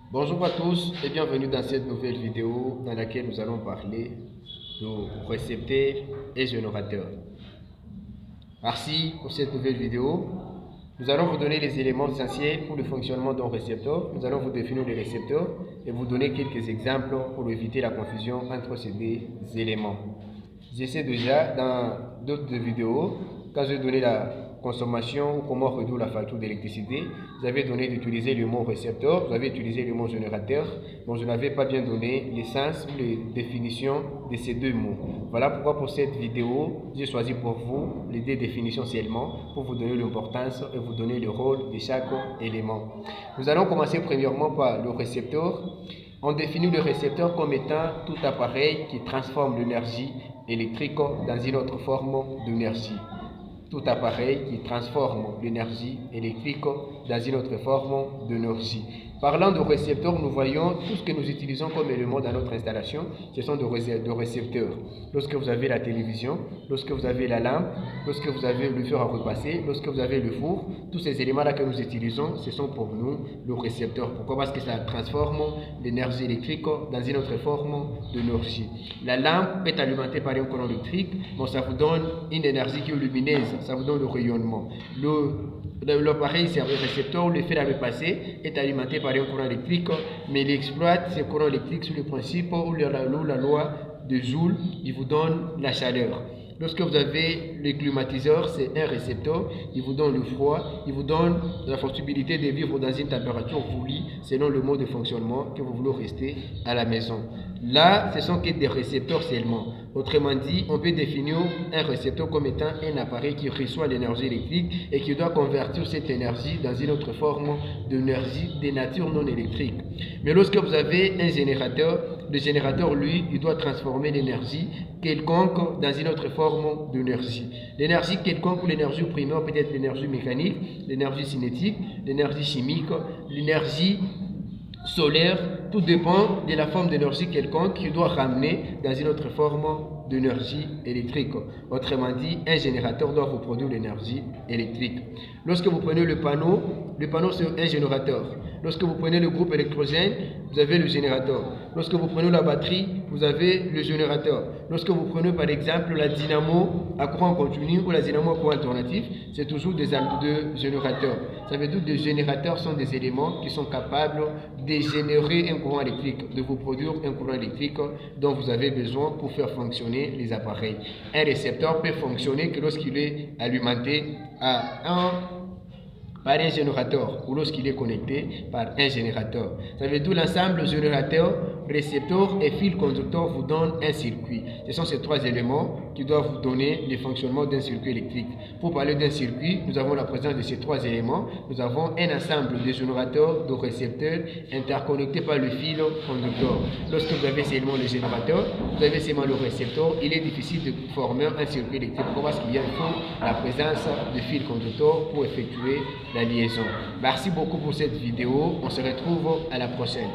Bonjour à tous et bienvenue dans cette nouvelle vidéo dans laquelle nous allons parler de récepteurs et générateurs. Merci pour cette nouvelle vidéo. Nous allons vous donner les éléments essentiels pour le fonctionnement d'un récepteur. Nous allons vous définir les récepteurs et vous donner quelques exemples pour éviter la confusion entre ces deux éléments. J'essaie déjà dans d'autres vidéos, quand je donné la consommation ou comment réduire la facture d'électricité, vous avez donné d'utiliser le mot récepteur, vous avez utilisé le mot générateur, donc je n'avais pas bien donné les sens ou les définitions de ces deux mots. Voilà pourquoi pour cette vidéo, j'ai choisi pour vous les deux définitions seulement pour vous donner l'importance et vous donner le rôle de chaque élément. Nous allons commencer premièrement par le récepteur. On définit le récepteur comme étant tout appareil qui transforme l'énergie électrique dans une autre forme d'énergie. Tout appareil qui transforme l'énergie électrique dans une autre forme d'énergie. Parlant de récepteurs, nous voyons tout ce que nous utilisons comme élément dans notre installation, ce sont de récepteurs. Lorsque vous avez la télévision, lorsque vous avez la lampe, lorsque vous avez le fer à repasser, lorsque vous avez le four, tous ces éléments-là que nous utilisons, ce sont pour nous le récepteur. Pourquoi? Parce que ça transforme l'énergie électrique dans une autre forme d'énergie. La lampe est alimentée par un courant électrique, donc ça vous donne une énergie qui est lumineuse, ça vous donne le rayonnement. L'appareil récepteur, le fer à repasser, est alimenté par un courant électrique, mais il exploite ce courant électrique sous le principe où la loi de Joule, il vous donne la chaleur. Lorsque vous avez le climatiseur, c'est un récepteur, il vous donne le froid, il vous donne la possibilité de vivre dans une température voulue selon le mode de fonctionnement que vous voulez rester à la maison. Là, ce sont que des récepteurs seulement. Autrement dit, on peut définir un récepteur comme étant un appareil qui reçoit l'énergie électrique et qui doit convertir cette énergie dans une autre forme d'énergie de nature non électrique. Mais lorsque vous avez un générateur, le générateur, lui, il doit transformer l'énergie quelconque dans une autre forme d'énergie. L'énergie quelconque ou l'énergie primaire peut être l'énergie mécanique, l'énergie cinétique, l'énergie chimique, l'énergie solaire, tout dépend de la forme d'énergie quelconque qu'il doit ramener dans une autre forme d'énergie électrique. Autrement dit, un générateur doit vous produire l'énergie électrique. Lorsque vous prenez le panneau c'est un générateur. Lorsque vous prenez le groupe électrogène, vous avez le générateur. Lorsque vous prenez la batterie, vous avez le générateur. Lorsque vous prenez par exemple la dynamo à courant continu ou la dynamo à courant alternatif, c'est toujours des générateurs. Ça veut dire que les générateurs sont des éléments qui sont capables de générer un courant électrique, de vous produire un courant électrique dont vous avez besoin pour faire fonctionner les appareils. Un récepteur peut fonctionner que lorsqu'il est alimenté par un générateur ou lorsqu'il est connecté par un générateur. Ça veut dire l'ensemble générateur, récepteur et fil conducteur vous donne un circuit. Ce sont ces trois éléments qui doivent vous donner le fonctionnement d'un circuit électrique. Pour parler d'un circuit, nous avons la présence de ces trois éléments. Nous avons un ensemble de générateurs, de récepteurs interconnectés par le fil conducteur. Lorsque vous avez seulement le générateur, vous avez seulement le récepteur, il est difficile de former un circuit électrique. Pourquoi? Parce qu'il y a la présence de fil conducteur pour effectuer la liaison. Merci beaucoup pour cette vidéo. On se retrouve à la prochaine.